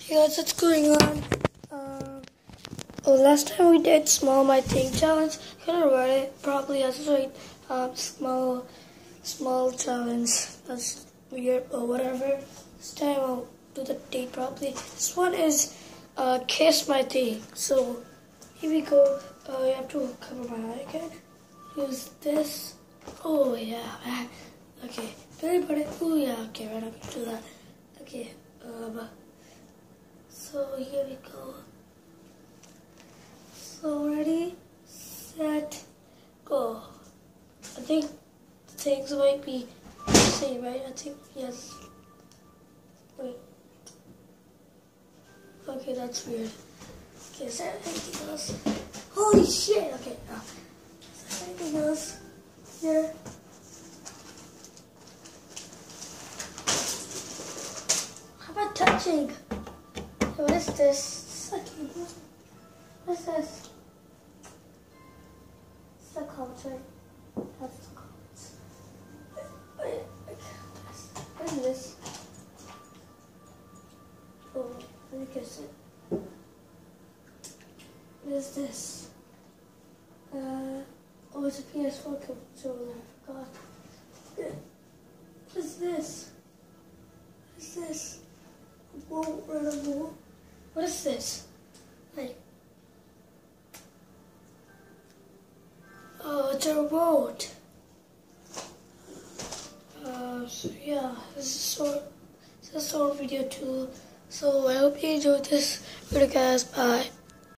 Hey guys, what's going on? Last time we did Small My Thing challenge. I couldn't write it properly. I just write small challenge. That's weird or whatever. This time I'll do the date properly. This one is Kiss My Thing. So here we go. You have to cover my eye again. Use this. Oh yeah, man. Okay, very pretty. Oh yeah. Okay, right. I'm gonna do that. Okay. So here we go. So ready, set, go. I think things might be the same, right? I think, yes. Wait. Okay, that's weird. Okay, is there anything else? Holy shit! Okay, now. Is there anything else here? How about touching? What is this? Sucking. What is this? It's the comments, right? That's the comments. Wait, what is this? Oh, let me guess it. What is this? Oh, it's a PS4 controller. I forgot. What is this? What is this? Whoa, right on the wall. What is this? Like, oh, it's a remote. So yeah, this is a short video too. So I hope you enjoyed this video, guys. Bye.